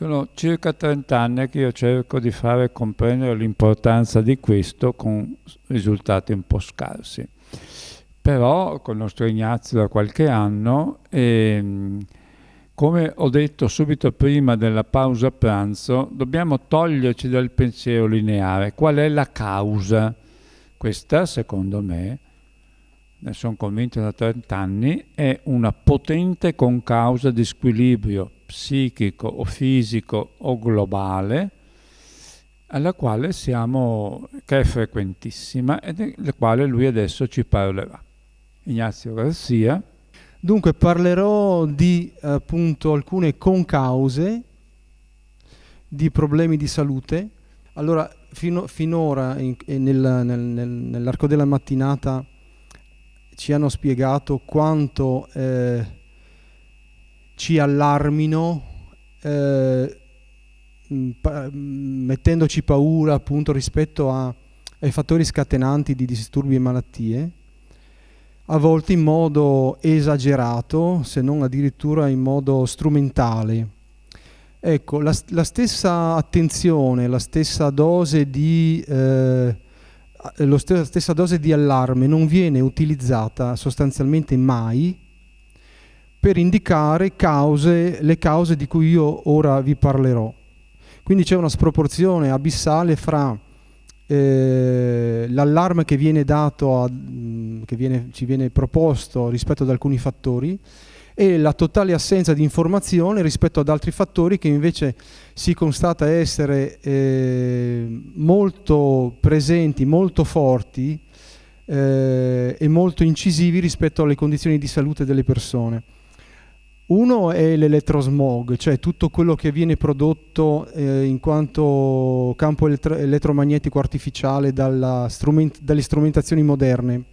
Sono circa 30 anni che io cerco di fare comprendere l'importanza di questo con risultati un po' scarsi. Però con il nostro Ignazio da qualche anno, come ho detto subito prima della pausa pranzo, dobbiamo toglierci dal pensiero lineare. Qual è la causa? Questa, secondo me, ne sono convinto da 30 anni, è una potente concausa di squilibrio psichico o fisico o globale, alla quale che è frequentissima e della quale lui adesso ci parlerà. Ignazio Garcia. Dunque parlerò di appunto alcune concause di problemi di salute. Allora, finora nell'arco della mattinata ci hanno spiegato quanto ci allarmino, mettendoci paura appunto rispetto ai fattori scatenanti di disturbi e malattie, a volte in modo esagerato, se non addirittura in modo strumentale. Ecco, la stessa attenzione, la stessa dose di stessa dose di allarme non viene utilizzata sostanzialmente mai per indicare le cause di cui io ora vi parlerò. Quindi c'è una sproporzione abissale fra l'allarme che viene dato, ci viene proposto rispetto ad alcuni fattori, e la totale assenza di informazione rispetto ad altri fattori che invece si constata essere molto presenti, molto forti e molto incisivi rispetto alle condizioni di salute delle persone. Uno è l'elettrosmog, cioè tutto quello che viene prodotto in quanto campo elettromagnetico artificiale dalle strumentazioni moderne.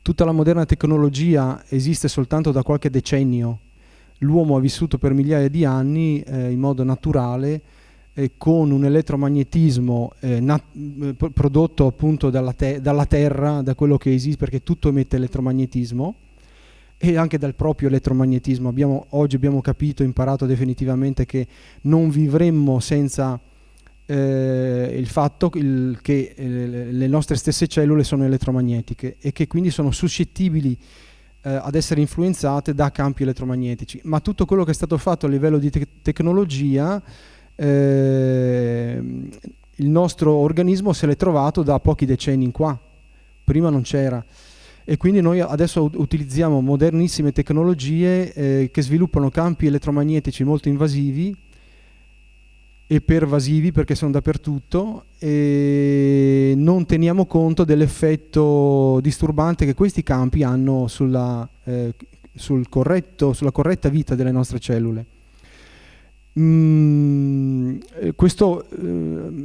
Tutta la moderna tecnologia esiste soltanto da qualche decennio. L'uomo ha vissuto per migliaia di anni in modo naturale con un elettromagnetismo prodotto appunto dalla Terra, da quello che esiste, perché tutto emette elettromagnetismo, e anche dal proprio elettromagnetismo. Oggi abbiamo imparato definitivamente che non vivremmo senza il fatto che le nostre stesse cellule sono elettromagnetiche e che quindi sono suscettibili ad essere influenzate da campi elettromagnetici. Ma tutto quello che è stato fatto a livello di tecnologia, il nostro organismo se l'è trovato da pochi decenni in qua, prima non c'era. E quindi noi adesso utilizziamo modernissime tecnologie che sviluppano campi elettromagnetici molto invasivi e pervasivi, perché sono dappertutto, e non teniamo conto dell'effetto disturbante che questi campi hanno sulla corretta vita delle nostre cellule. Questo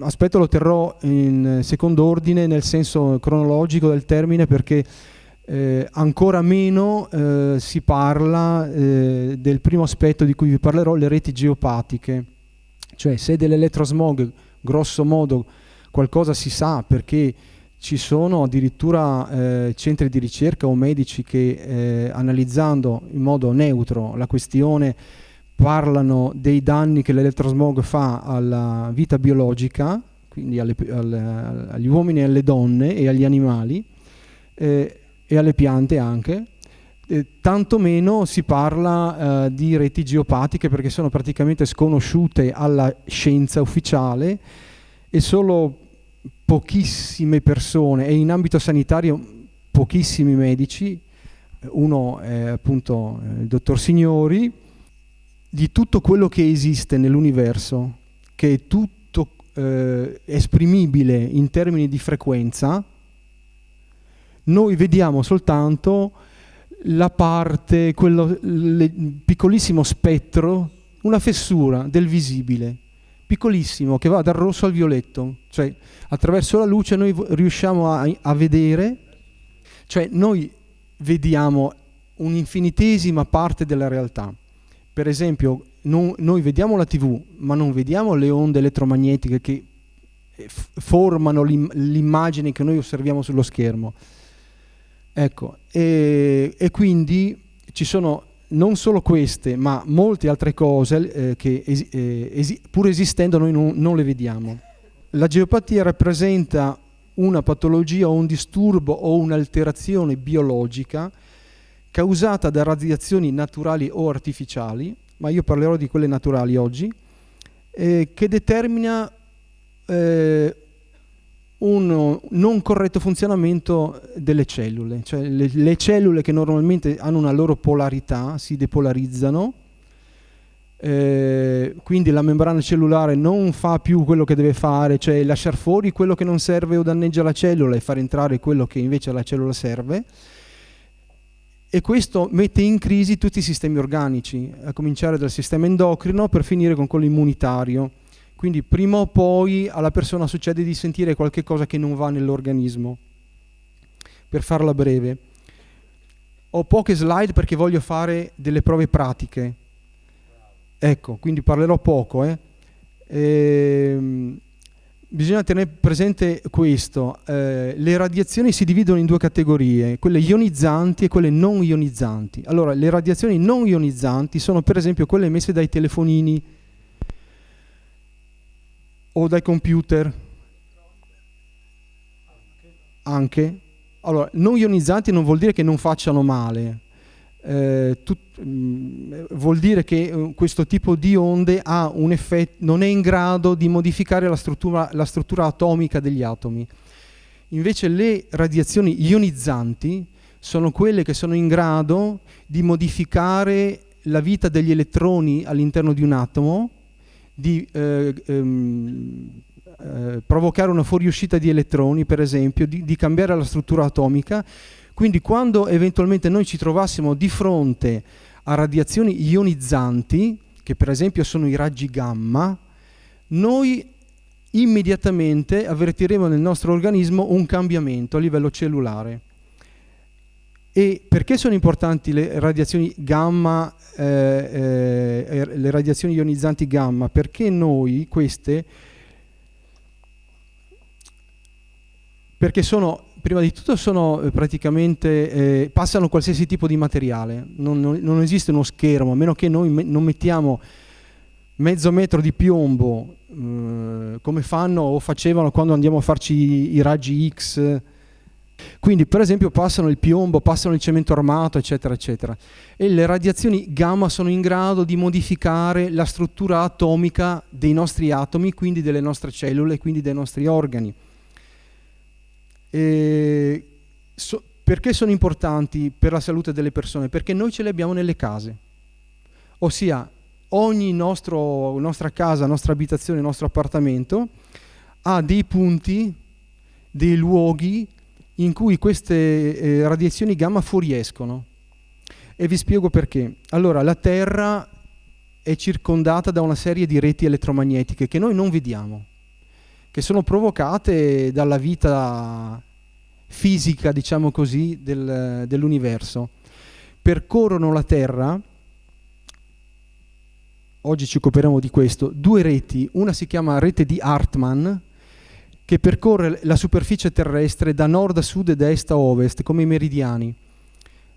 aspetto lo terrò in secondo ordine nel senso cronologico del termine, perché ancora meno si parla del primo aspetto di cui vi parlerò, le reti geopatiche. Cioè, se dell'elettrosmog grosso modo qualcosa si sa, perché ci sono addirittura centri di ricerca o medici che analizzando in modo neutro la questione parlano dei danni che l'elettrosmog fa alla vita biologica, quindi agli uomini e alle donne e agli animali e alle piante anche. Tanto meno si parla di reti geopatiche, perché sono praticamente sconosciute alla scienza ufficiale e solo pochissime persone, e in ambito sanitario pochissimi medici, uno è appunto il dottor Signori, di tutto quello che esiste nell'universo, che è tutto esprimibile in termini di frequenza, noi vediamo soltanto la parte, piccolissimo spettro, una fessura del visibile, piccolissimo, che va dal rosso al violetto. Cioè, attraverso la luce noi riusciamo a vedere, cioè noi vediamo un'infinitesima parte della realtà. Per esempio, noi vediamo la TV, ma non vediamo le onde elettromagnetiche che formano l'immagine che noi osserviamo sullo schermo. Ecco, e quindi ci sono non solo queste, ma molte altre cose che pur esistendo noi non le vediamo. La geopatia rappresenta una patologia o un disturbo o un'alterazione biologica causata da radiazioni naturali o artificiali, ma io parlerò di quelle naturali oggi, che determina un non corretto funzionamento delle cellule, cioè le cellule che normalmente hanno una loro polarità si depolarizzano, quindi la membrana cellulare non fa più quello che deve fare, cioè lasciare fuori quello che non serve o danneggia la cellula e far entrare quello che invece alla cellula serve, e questo mette in crisi tutti i sistemi organici, a cominciare dal sistema endocrino per finire con quello immunitario. Quindi prima o poi alla persona succede di sentire qualche cosa che non va nell'organismo. Per farla breve, ho poche slide perché voglio fare delle prove pratiche. Ecco, quindi parlerò poco. Bisogna tenere presente questo. Le radiazioni si dividono in due categorie, quelle ionizzanti e quelle non ionizzanti. Allora, le radiazioni non ionizzanti sono per esempio quelle emesse dai telefonini o dai computer. Anche. Allora, non ionizzanti non vuol dire che non facciano male. Vuol dire che questo tipo di onde ha un effetto, non è in grado di modificare la struttura atomica degli atomi. Invece le radiazioni ionizzanti sono quelle che sono in grado di modificare la vita degli elettroni all'interno di un atomo, di provocare una fuoriuscita di elettroni, per esempio, di cambiare la struttura atomica. Quindi quando eventualmente noi ci trovassimo di fronte a radiazioni ionizzanti, che per esempio sono i raggi gamma, noi immediatamente avvertiremo nel nostro organismo un cambiamento a livello cellulare. E perché sono importanti le radiazioni gamma, le radiazioni ionizzanti gamma? Perché noi perché prima di tutto sono praticamente, passano qualsiasi tipo di materiale, non esiste uno schermo, a meno che noi non mettiamo mezzo metro di piombo, come fanno o facevano quando andiamo a farci i raggi X. Quindi per esempio passano il piombo, passano il cemento armato, eccetera, eccetera. E le radiazioni gamma sono in grado di modificare la struttura atomica dei nostri atomi, quindi delle nostre cellule, quindi dei nostri organi. Perché sono importanti per la salute delle persone? Perché noi ce le abbiamo nelle case, ossia ogni nostra casa, nostra abitazione, nostro appartamento ha dei punti, dei luoghi in cui queste radiazioni gamma fuoriescono, e vi spiego perché. Allora, la Terra è circondata da una serie di reti elettromagnetiche che noi non vediamo, che sono provocate dalla vita fisica, diciamo così, dell'universo. Percorrono la Terra, oggi ci occuperemo di questo, due reti. Una si chiama rete di Hartmann, che percorre la superficie terrestre da nord a sud e da est a ovest, come i meridiani.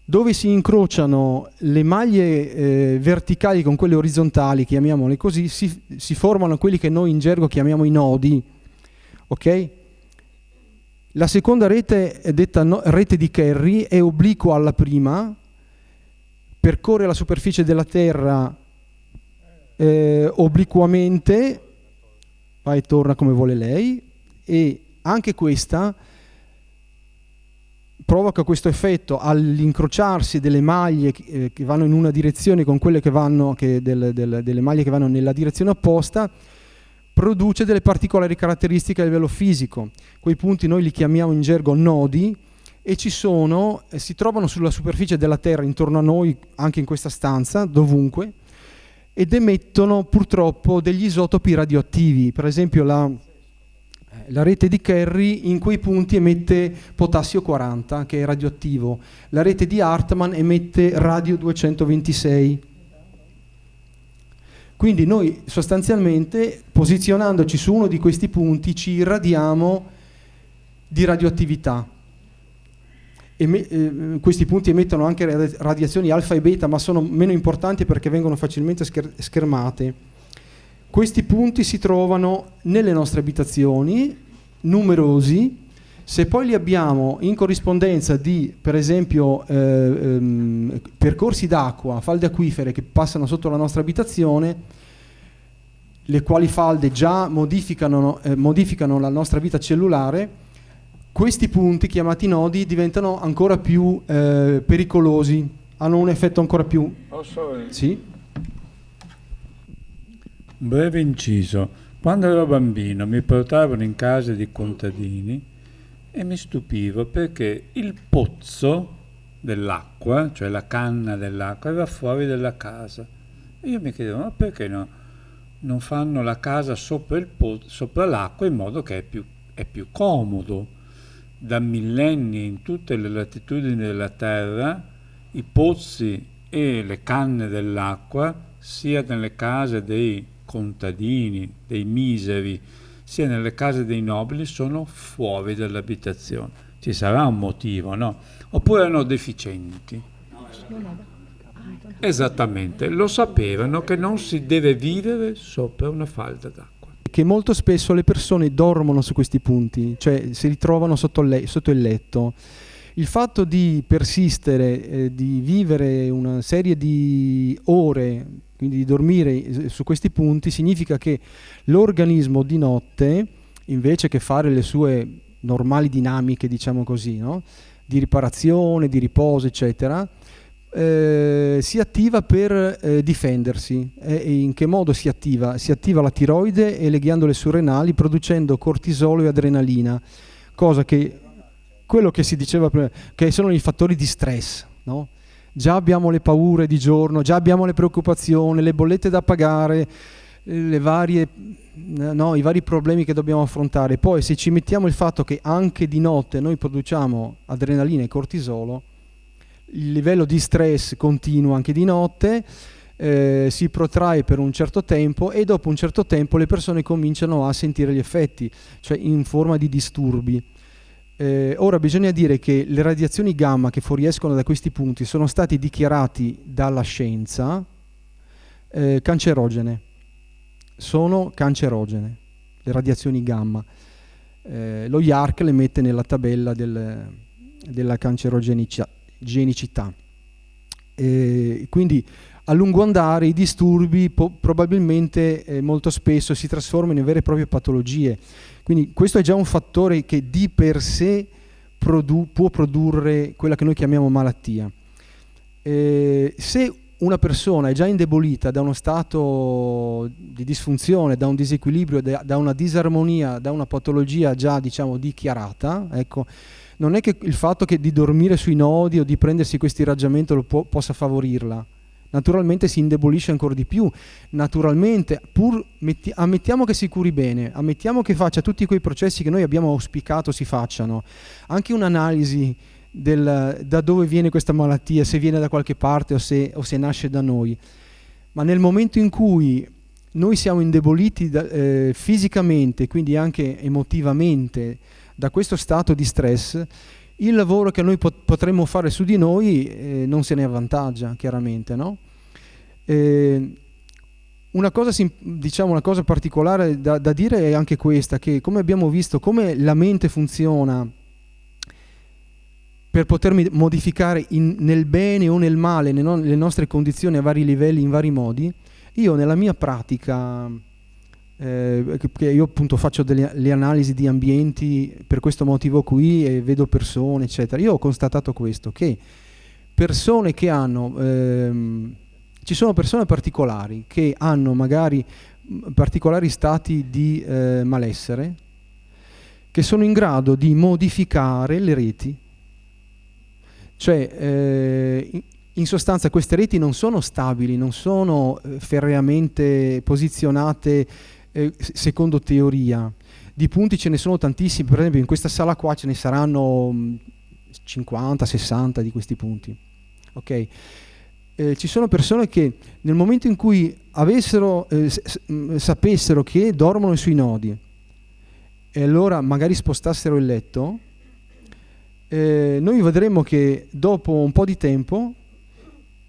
Dove si incrociano le maglie verticali con quelle orizzontali, chiamiamole così, si formano quelli che noi in gergo chiamiamo i nodi. Ok? La seconda rete è detta rete di Kerry, è obliqua alla prima, percorre la superficie della Terra obliquamente, va e torna come vuole lei, e anche questa provoca questo effetto all'incrociarsi delle maglie che vanno in una direzione con quelle che vanno, delle maglie che vanno nella direzione opposta, produce delle particolari caratteristiche a livello fisico. Quei punti noi li chiamiamo in gergo nodi, e si trovano sulla superficie della Terra intorno a noi, anche in questa stanza, dovunque, ed emettono purtroppo degli isotopi radioattivi. Per esempio la rete di Kerry in quei punti emette potassio 40, che è radioattivo. La rete di Hartmann emette radio 226. Quindi noi sostanzialmente, posizionandoci su uno di questi punti, ci irradiamo di radioattività. questi punti emettono anche radiazioni alfa e beta, ma sono meno importanti perché vengono facilmente schermate. Questi punti si trovano nelle nostre abitazioni, numerosi. Se poi li abbiamo in corrispondenza di, per esempio, percorsi d'acqua, falde acquifere che passano sotto la nostra abitazione, le quali falde già modificano la nostra vita cellulare, questi punti, chiamati nodi, diventano ancora più pericolosi, hanno un effetto ancora più... Sì? Un breve inciso. Quando ero bambino mi portavano in case di contadini e mi stupivo perché il pozzo dell'acqua, cioè la canna dell'acqua, era fuori dalla casa. E io mi chiedevo, ma perché non fanno la casa sopra sopra l'acqua in modo che è più comodo? Da millenni in tutte le latitudini della terra i pozzi e le canne dell'acqua, sia nelle case dei contadini, dei miseri, sia nelle case dei nobili, sono fuori dall'abitazione. Ci sarà un motivo, no? Oppure erano deficienti? Esattamente, lo sapevano che non si deve vivere sopra una falda d'acqua. Che molto spesso le persone dormono su questi punti, cioè si ritrovano sotto il letto. Il fatto di persistere, di vivere una serie di ore, quindi di dormire su questi punti, significa che l'organismo di notte, invece che fare le sue normali dinamiche, diciamo così, no? Di riparazione, di riposo, eccetera, si attiva per difendersi. E in che modo si attiva? Si attiva la tiroide e le ghiandole surrenali producendo cortisolo e adrenalina, quello che si diceva prima, che sono i fattori di stress, no? Già abbiamo le paure di giorno, già abbiamo le preoccupazioni, le bollette da pagare, i vari problemi che dobbiamo affrontare. Poi se ci mettiamo il fatto che anche di notte noi produciamo adrenalina e cortisolo, il livello di stress continua anche di notte, si protrae per un certo tempo e dopo un certo tempo le persone cominciano a sentire gli effetti, cioè in forma di disturbi. Ora bisogna dire che le radiazioni gamma che fuoriescono da questi punti sono stati dichiarati dalla scienza cancerogene. Sono cancerogene, le radiazioni gamma. Lo IARC le mette nella tabella della cancerogenicità. Quindi a lungo andare i disturbi probabilmente molto spesso si trasformano in vere e proprie patologie. Quindi questo è già un fattore che di per sé può produrre quella che noi chiamiamo malattia. Se una persona è già indebolita da uno stato di disfunzione, da un disequilibrio, da una disarmonia, da una patologia già diciamo dichiarata, ecco, non è che il fatto di dormire sui nodi o di prendersi questi irraggiamenti possa favorirla. Naturalmente si indebolisce ancora di più. Naturalmente, ammettiamo che si curi bene, ammettiamo che faccia tutti quei processi che noi abbiamo auspicato si facciano. Anche un'analisi da dove viene questa malattia, se viene da qualche parte o se nasce da noi. Ma nel momento in cui noi siamo indeboliti fisicamente, quindi anche emotivamente, da questo stato di stress, il lavoro che noi potremmo fare su di noi non se ne avvantaggia, chiaramente, no? Una cosa particolare da dire è anche questa, che come abbiamo visto, come la mente funziona per poter modificare nel bene o nel male le nostre condizioni a vari livelli, in vari modi, io nella mia pratica, che io appunto faccio le analisi di ambienti per questo motivo qui e vedo persone eccetera, io ho constatato questo, che persone che hanno ci sono persone particolari che hanno magari particolari stati di malessere, che sono in grado di modificare le reti, cioè in sostanza queste reti non sono stabili, non sono ferreamente posizionate secondo teoria. Di punti ce ne sono tantissimi, per esempio in questa sala qua ce ne saranno 50, 60 di questi punti. Ok? Ci sono persone che nel momento in cui sapessero che dormono sui nodi e allora magari spostassero il letto, noi vedremo che dopo un po' di tempo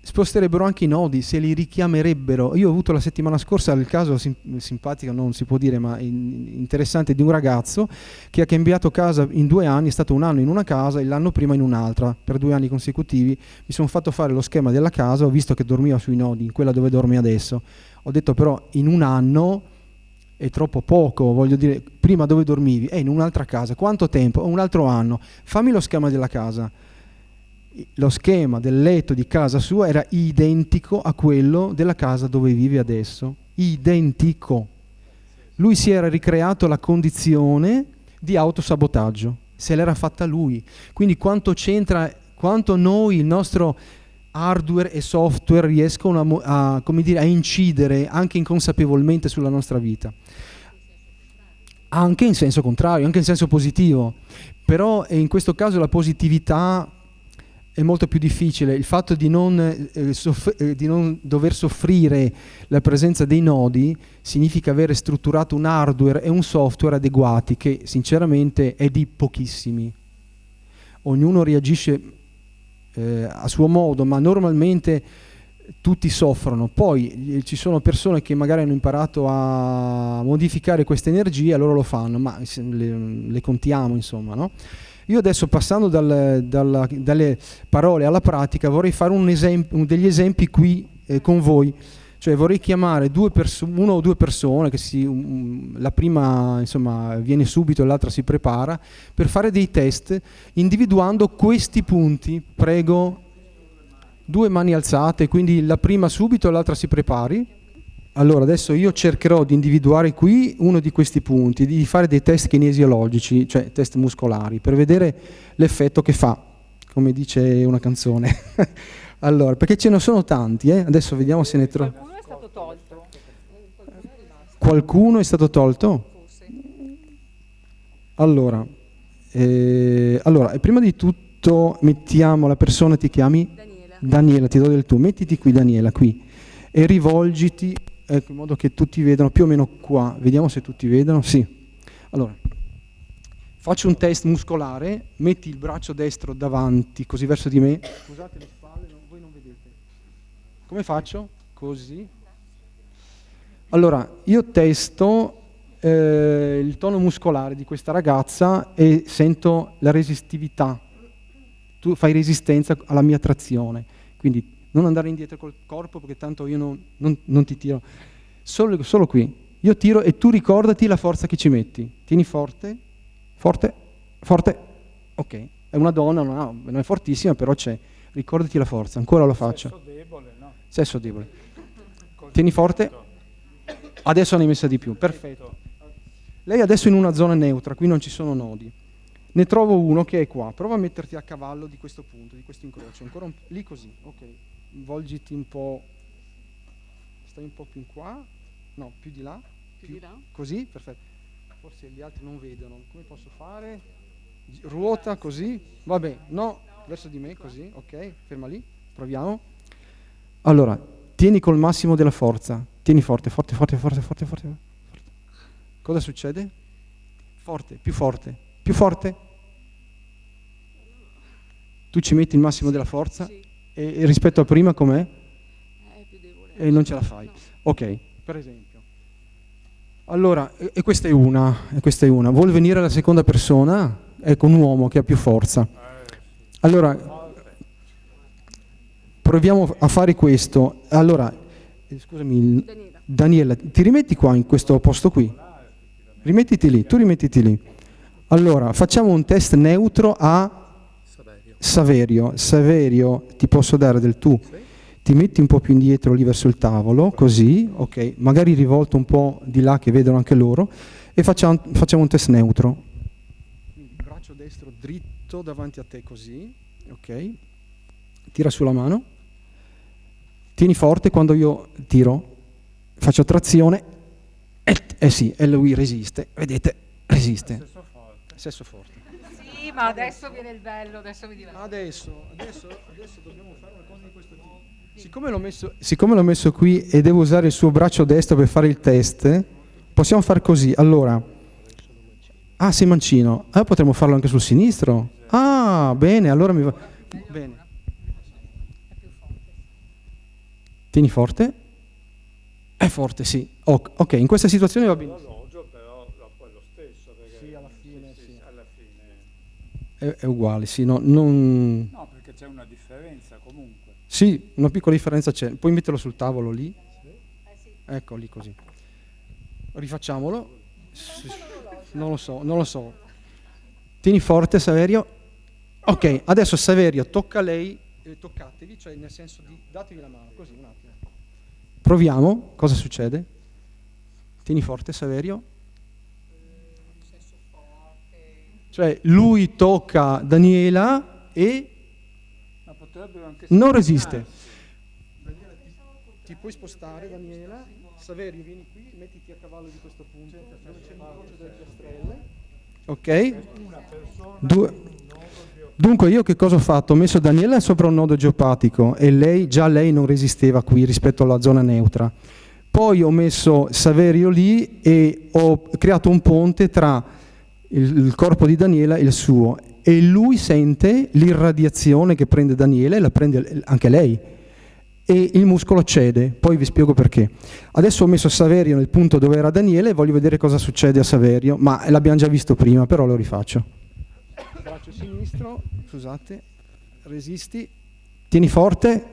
sposterebbero anche i nodi, se li richiamerebbero. Io ho avuto la settimana scorsa il caso simpatico, non si può dire, ma interessante, di un ragazzo che ha cambiato casa in 2 anni, è stato 1 anno in una casa e l'anno prima in un'altra, per 2 anni consecutivi. Mi sono fatto fare lo schema della casa, ho visto che dormiva sui nodi, in quella dove dorme adesso. Ho detto però in 1 anno è troppo poco, voglio dire, prima dove dormivi? In un'altra casa. Quanto tempo? Un altro anno. Fammi lo schema della casa. Lo schema del letto di casa sua era identico a quello della casa dove vive adesso, identico. Lui si era ricreato la condizione di autosabotaggio, se l'era fatta lui. Quindi quanto c'entra, quanto noi, il nostro hardware e software riescono a incidere anche inconsapevolmente sulla nostra vita, anche in senso contrario, anche in senso positivo. Però in questo caso la positività è molto più difficile. Il fatto di non dover soffrire la presenza dei nodi significa avere strutturato un hardware e un software adeguati, che sinceramente è di pochissimi. Ognuno reagisce a suo modo, ma normalmente tutti soffrono. Poi ci sono persone che magari hanno imparato a modificare queste energie, allora lo fanno, ma le contiamo, insomma, no? Io adesso, passando dalle parole alla pratica, vorrei fare degli esempi qui con voi. Cioè vorrei chiamare 1 o 2 persone, che la prima insomma viene subito e l'altra si prepara, per fare dei test individuando questi punti. Prego, 2 mani alzate, quindi la prima subito e l'altra si prepari. Allora adesso io cercherò di individuare qui uno di questi punti, di fare dei test kinesiologici, cioè test muscolari, per vedere l'effetto che fa, come dice una canzone. Allora, perché ce ne sono tanti, adesso vediamo se ne trovo. Qualcuno è stato tolto. Qualcuno è stato tolto? Allora, prima di tutto mettiamo la persona, ti chiami? Daniela, ti do del tu, mettiti qui Daniela, qui, e rivolgiti, ecco, in modo che tutti vedano più o meno qua. Vediamo se tutti vedono, sì. Allora, faccio un test muscolare, metti il braccio destro davanti, così verso di me. Scusate le spalle, voi non vedete. Come faccio? Così. Allora, io testo il tono muscolare di questa ragazza e sento la resistività. Tu fai resistenza alla mia trazione, quindi non andare indietro col corpo, perché tanto io non ti tiro. Solo qui. Io tiro e tu ricordati la forza che ci metti. Tieni forte, forte, forte. Ok, è una donna, non è fortissima, però c'è. Ricordati la forza. Ancora lo faccio. Sesso debole, no? Sesso debole. Tieni forte. Adesso ne hai messa di più. Perfetto. Lei adesso è in una zona neutra, qui non ci sono nodi. Ne trovo uno che è qua. Prova a metterti a cavallo di questo punto, di questo incrocio. Ancora lì così. Ok. Volgiti un po'. Stai un po' più in qua. No, più di là. Più di là? Così, perfetto. Forse gli altri non vedono. Come posso fare? Ruota così. Vabbè, no, verso di me così. Ok, ferma lì. Proviamo. Allora, tieni col massimo della forza. Tieni forte, forte, forte, forte, forte, forte. Cosa succede? Forte, più forte, più forte. Tu ci metti il massimo della forza, sì. E rispetto a prima com'è? È più debole. E non ce la fai. No. Ok, per esempio. Allora, e questa è una. Vuol venire la seconda persona? Ecco, un uomo che ha più forza. Allora, proviamo a fare questo. Allora, scusami, Daniela, ti rimetti qua in questo posto qui? Rimettiti lì, tu rimettiti lì. Allora, facciamo un test neutro a Saverio. Saverio, ti posso dare del tu? Ti metti un po' più indietro lì verso il tavolo, così, ok, magari rivolto un po' di là che vedono anche loro, e facciamo un test neutro. Quindi braccio destro dritto davanti a te così, ok, tira sulla mano, tieni forte quando io tiro, faccio trazione, sì, e lui resiste, vedete, resiste. Sesso forte. Sì, ma adesso viene il bello, adesso mi diverto. Adesso dobbiamo fare una cosa di questo tipo. Siccome l'ho messo qui e devo usare il suo braccio destro per fare il test, possiamo fare così. Allora, Ah, sei mancino. Potremmo farlo anche sul sinistro. Ah, bene, allora mi va. Bene. Tieni forte. È forte, sì. Ok, in questa situazione va bene. L'orologio però è lo stesso, perché sì, alla fine, sì. alla fine. È uguale, sì, no, non... No, perché c'è una differenza comunque. Sì, una piccola differenza c'è. Puoi metterlo sul tavolo lì. Ecco, lì così. Rifacciamolo. Non lo so. Tieni forte, Saverio. Ok, adesso Saverio tocca a lei, toccatevi, cioè nel senso di datevi la mano, così un attimo. Proviamo, cosa succede? Tieni forte, Saverio. Cioè lui tocca Daniela e non resiste. Daniela, ti puoi spostare, Daniela? Saverio, vieni qui, mettiti a cavallo di questo punto, dove c'è l'incrocio delle piastrelle. Ok? Dunque io che cosa ho fatto? Ho messo Daniela sopra un nodo geopatico e lei non resisteva qui rispetto alla zona neutra. Poi ho messo Saverio lì e ho creato un ponte tra il corpo di Daniela e il suo, e lui sente l'irradiazione che prende Daniela e la prende anche lei, e il muscolo cede. Poi vi spiego perché. Adesso ho messo Saverio nel punto dove era Daniela e voglio vedere cosa succede a Saverio, ma l'abbiamo già visto prima, però lo rifaccio. Braccio sinistro, scusate, resisti, tieni forte.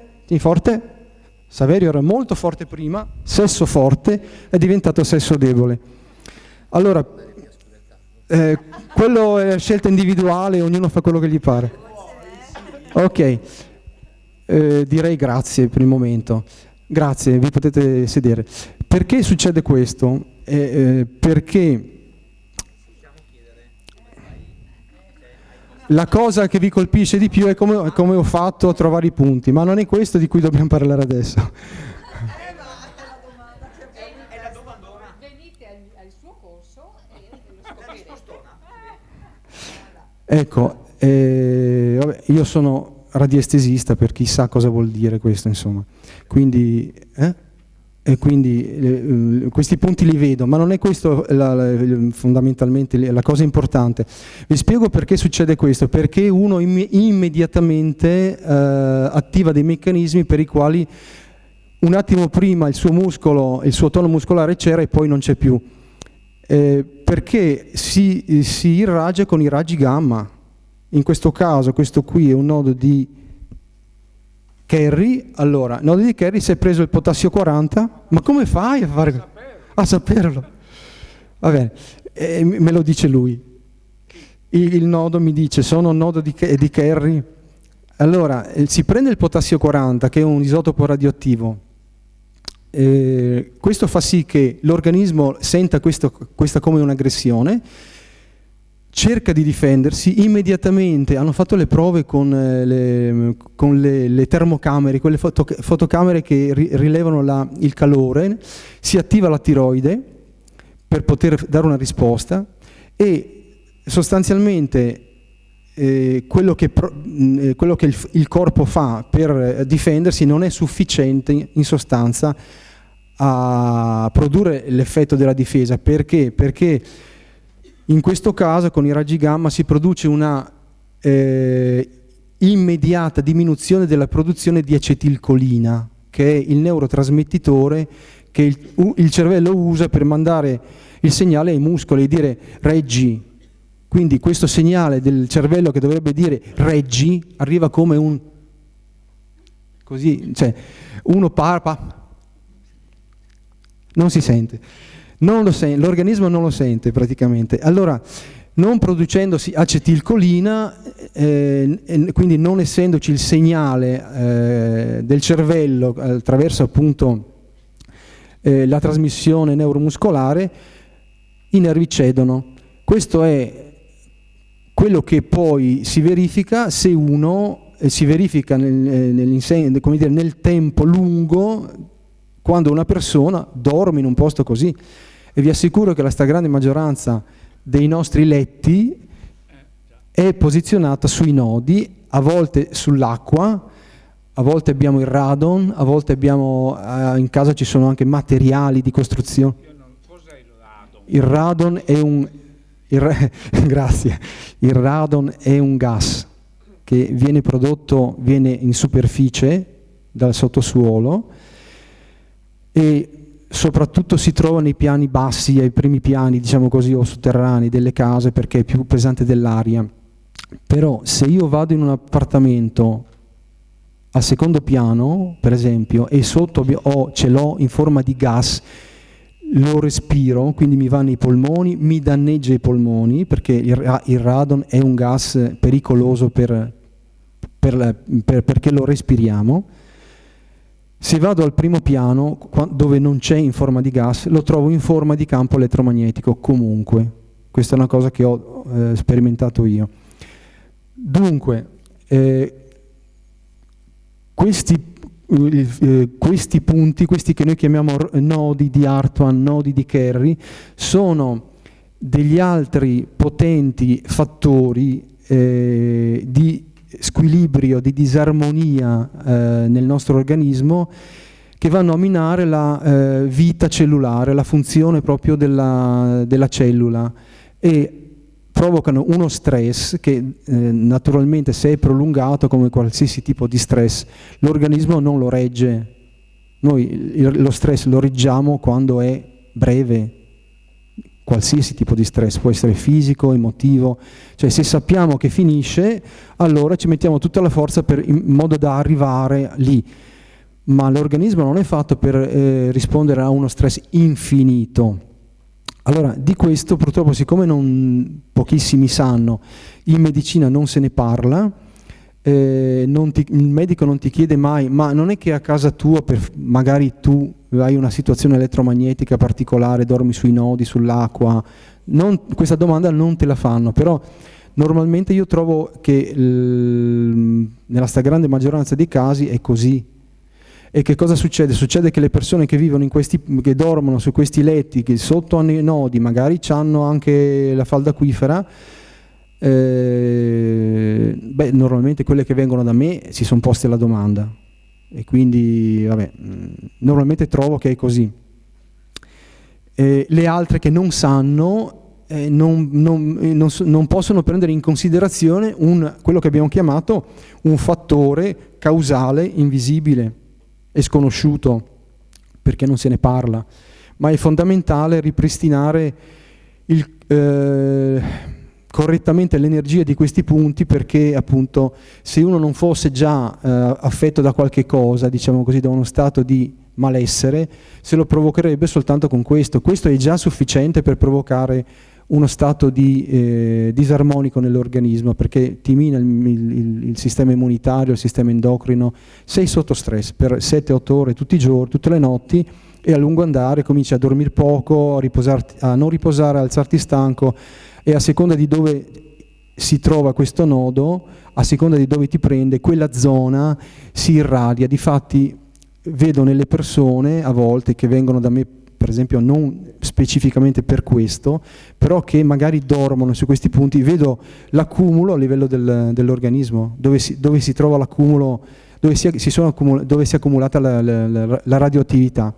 Saverio era molto forte prima, sesso forte, è diventato sesso debole. Allora, quello è scelta individuale, ognuno fa quello che gli pare. Ok, direi grazie per il momento. Grazie, vi potete sedere. Perché succede questo? Perché la cosa che vi colpisce di più è come ho fatto a trovare i punti, ma non è questo di cui dobbiamo parlare adesso. Venite al suo corso e lo scoprirete. Ecco, vabbè, io sono radiestesista, per chi sa cosa vuol dire questo, insomma. Quindi questi punti li vedo, ma non è questo fondamentalmente la cosa importante. Vi spiego perché succede questo: perché uno immediatamente attiva dei meccanismi per i quali un attimo prima il suo muscolo, il suo tono muscolare c'era e poi non c'è più, perché si irragia con i raggi gamma. In questo caso questo qui è un nodo di Kerry. Allora, nodo di Kerry, si è preso il potassio 40, ma come fai a saperlo? Va bene, me lo dice lui. Il nodo mi dice, sono un nodo di Kerry. Allora, si prende il potassio 40, che è un isotopo radioattivo. Questo fa sì che l'organismo senta questa come un'aggressione, cerca di difendersi immediatamente. Hanno fatto le prove con le termocamere, quelle fotocamere che rilevano il calore. Si attiva la tiroide per poter dare una risposta, e sostanzialmente quello che il corpo fa per difendersi non è sufficiente in sostanza a produrre l'effetto della difesa. Perché? Perché in questo caso con i raggi gamma si produce una immediata diminuzione della produzione di acetilcolina, che è il neurotrasmettitore che il cervello usa per mandare il segnale ai muscoli e dire reggi. Quindi questo segnale del cervello che dovrebbe dire reggi arriva come un così, cioè uno parpa, non si sente. L'organismo non lo sente praticamente. Allora, non producendosi acetilcolina, quindi non essendoci il segnale del cervello attraverso appunto la trasmissione neuromuscolare, i nervi cedono. Questo è quello che poi si verifica se uno si verifica nel tempo lungo, quando una persona dorme in un posto così. E vi assicuro che la stragrande maggioranza dei nostri letti è posizionata sui nodi, a volte sull'acqua, a volte abbiamo il radon, a volte abbiamo in casa ci sono anche materiali di costruzione. Cos'è il radon? Il radon è Grazie. Il radon è un gas che viene in superficie dal sottosuolo e soprattutto si trova nei piani bassi, ai primi piani, diciamo così, o sotterranei delle case, perché è più pesante dell'aria. Però se io vado in un appartamento al secondo piano, per esempio, e sotto ce l'ho in forma di gas, lo respiro, quindi mi va nei polmoni, mi danneggia i polmoni, perché il radon è un gas pericoloso perché lo respiriamo. Se vado al primo piano, dove non c'è in forma di gas, lo trovo in forma di campo elettromagnetico comunque. Questa è una cosa che ho sperimentato io. Dunque, questi punti, questi che noi chiamiamo nodi di Hartmann, nodi di Kerr, sono degli altri potenti fattori di squilibrio, di disarmonia nel nostro organismo, che vanno a minare la vita cellulare, la funzione proprio della cellula, e provocano uno stress che naturalmente, se è prolungato, come qualsiasi tipo di stress, l'organismo non lo regge. Noi lo stress lo reggiamo quando è breve. Qualsiasi tipo di stress, può essere fisico, emotivo, cioè se sappiamo che finisce, allora ci mettiamo tutta la forza in modo da arrivare lì, ma l'organismo non è fatto per rispondere a uno stress infinito. Allora, di questo purtroppo, siccome pochissimi sanno, in medicina non se ne parla, il medico non ti chiede mai, ma non è che a casa tua, magari tu hai una situazione elettromagnetica particolare, dormi sui nodi, sull'acqua, questa domanda non te la fanno, però normalmente io trovo che nella stragrande maggioranza dei casi è così. E che cosa succede? Succede che le persone che vivono che dormono su questi letti, che sotto hanno i nodi, magari hanno anche la falda acquifera, normalmente quelle che vengono da me si sono poste la domanda, e quindi normalmente trovo che è così. Le altre che non sanno non possono prendere in considerazione quello che abbiamo chiamato un fattore causale invisibile e sconosciuto, perché non se ne parla, ma è fondamentale ripristinare correttamente l'energia di questi punti, perché appunto se uno non fosse già affetto da qualche cosa, diciamo così, da uno stato di malessere, se lo provocherebbe soltanto con questo. Questo è già sufficiente per provocare uno stato di disarmonico nell'organismo, perché ti mina il sistema immunitario, il sistema endocrino, sei sotto stress per 7-8 ore tutti i giorni, tutte le notti, e a lungo andare cominci a dormire poco, a non riposare, a alzarti stanco, e a seconda di dove si trova questo nodo, a seconda di dove ti prende, quella zona si irradia. Difatti vedo nelle persone a volte che vengono da me, per esempio non specificamente per questo, però che magari dormono su questi punti, vedo l'accumulo a livello dell'organismo, dove si trova l'accumulo, dove si è accumulata la radioattività.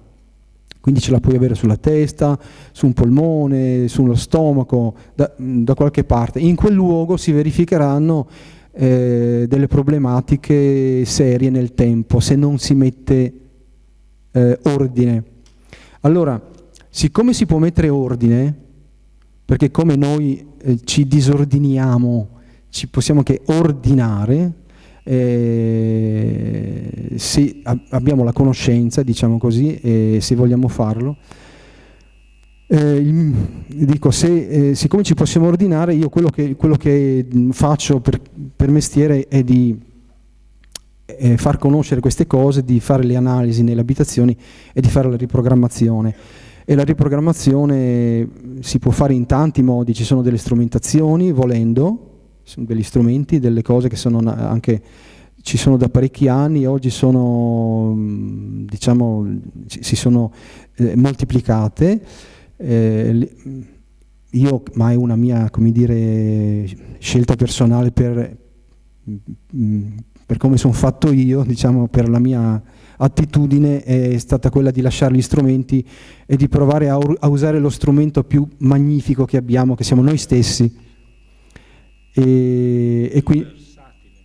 Quindi ce la puoi avere sulla testa, su un polmone, sullo stomaco, da qualche parte. In quel luogo si verificheranno delle problematiche serie nel tempo, se non si mette ordine. Allora, siccome si può mettere ordine, perché come noi ci disordiniamo, ci possiamo che ordinare, se abbiamo la conoscenza, diciamo così, e se vogliamo farlo, dico, siccome ci possiamo ordinare, io quello che faccio per mestiere è di far conoscere queste cose, di fare le analisi nelle abitazioni e di fare la riprogrammazione. E la riprogrammazione si può fare in tanti modi. Ci sono delle strumentazioni, volendo, sono degli strumenti, delle cose che sono anche, ci sono da parecchi anni, oggi sono, diciamo, si sono moltiplicate. Ma è una mia, come dire, scelta personale per come sono fatto io, diciamo, per la mia attitudine è stata quella di lasciare gli strumenti e di provare a usare lo strumento più magnifico che abbiamo, che siamo noi stessi. E qui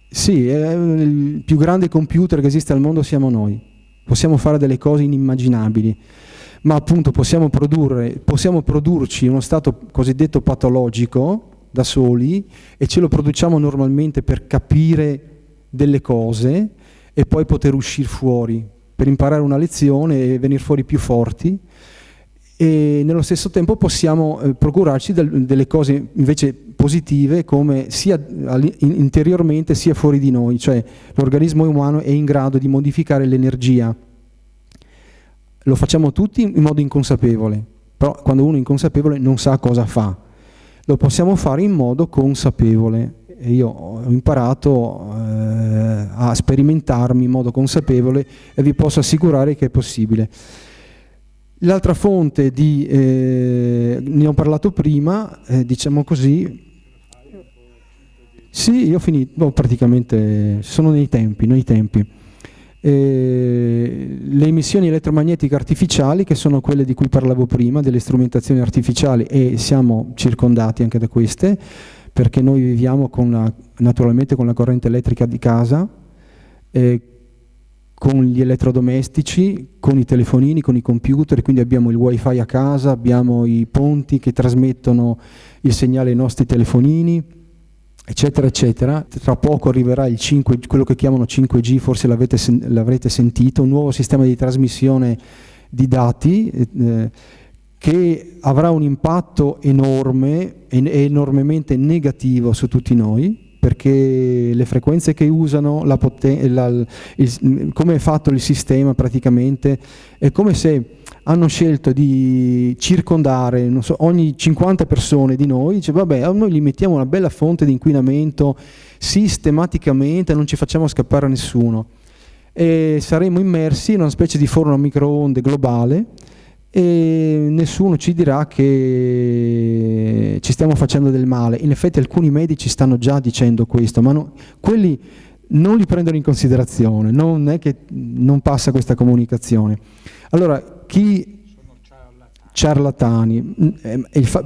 sì, è il più grande computer che esiste al mondo siamo noi. Possiamo fare delle cose inimmaginabili, ma appunto possiamo produrci uno stato cosiddetto patologico da soli, e ce lo produciamo normalmente per capire delle cose e poi poter uscire fuori, per imparare una lezione e venire fuori più forti, e nello stesso tempo possiamo procurarci delle cose invece positive, come sia interiormente sia fuori di noi, cioè l'organismo umano è in grado di modificare l'energia. Lo facciamo tutti in modo inconsapevole, però quando uno è inconsapevole non sa cosa fa. Lo possiamo fare in modo consapevole, e io ho imparato a sperimentarmi in modo consapevole, e vi posso assicurare che è possibile. L'altra fonte ne ho parlato prima, diciamo così. Sì, io ho finito, praticamente sono nei tempi. Le emissioni elettromagnetiche artificiali, che sono quelle di cui parlavo prima, delle strumentazioni artificiali, e siamo circondati anche da queste, perché noi viviamo naturalmente con la corrente elettrica di casa, con gli elettrodomestici, con i telefonini, con i computer, quindi abbiamo il wifi a casa, abbiamo i ponti che trasmettono il segnale ai nostri telefonini, eccetera eccetera. Tra poco arriverà il 5, quello che chiamano 5G, forse l'avrete sentito, un nuovo sistema di trasmissione di dati che avrà un impatto enorme e enormemente negativo su tutti noi, perché le frequenze che usano, come è fatto il sistema praticamente, è come se hanno scelto di circondare, non so, ogni 50 persone di noi, dice vabbè, noi gli mettiamo una bella fonte di inquinamento sistematicamente, non ci facciamo scappare nessuno, e saremo immersi in una specie di forno a microonde globale, e nessuno ci dirà che ci stiamo facendo del male. In effetti alcuni medici stanno già dicendo questo, ma quelli non li prendono in considerazione, non è che non passa questa comunicazione. Allora, ciarlatani,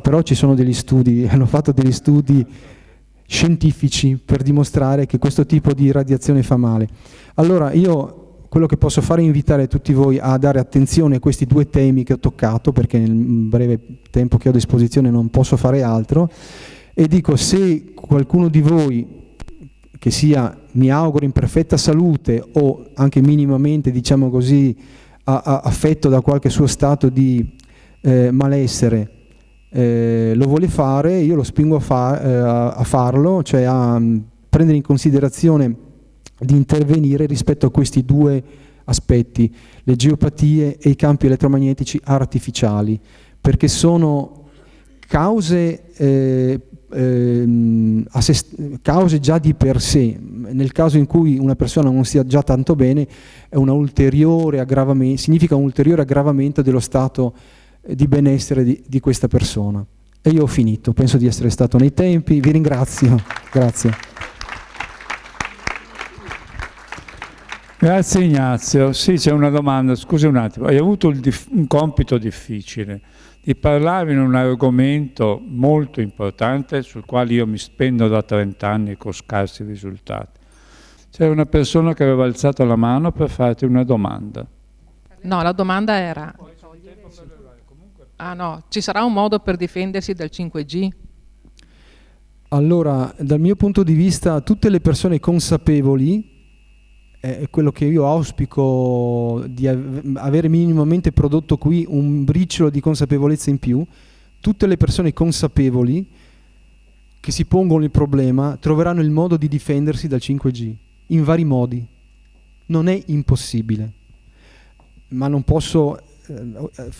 però ci sono degli studi, hanno fatto degli studi scientifici per dimostrare che questo tipo di radiazione fa male. Allora io quello che posso fare è invitare tutti voi a dare attenzione a questi due temi che ho toccato, perché nel breve tempo che ho a disposizione non posso fare altro, e dico, se qualcuno di voi che sia, mi auguro, in perfetta salute o anche minimamente, diciamo così, affetto da qualche suo stato di malessere, lo vuole fare, io lo spingo a farlo, cioè a prendere in considerazione di intervenire rispetto a questi due aspetti, le geopatie e i campi elettromagnetici artificiali, perché sono cause già di per sé. Nel caso in cui una persona non stia già tanto bene, è un ulteriore aggravamento, significa un ulteriore aggravamento dello stato di benessere di questa persona. E io ho finito, penso di essere stato nei tempi, vi ringrazio. Grazie. Grazie Ignazio. Sì, c'è una domanda, scusi un attimo, hai avuto un compito difficile di parlare in un argomento molto importante sul quale io mi spendo da 30 anni con scarsi risultati. C'era una persona che aveva alzato la mano per farti una domanda. No, la domanda era: ci sarà un modo per difendersi dal 5G? Allora, dal mio punto di vista, tutte le persone consapevoli, è quello che io auspico di avere minimamente prodotto qui, un briciolo di consapevolezza in più. Tutte le persone consapevoli che si pongono il problema troveranno il modo di difendersi dal 5G, in vari modi. Non è impossibile, ma non posso,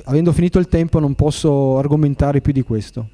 avendo finito il tempo, non posso argomentare più di questo.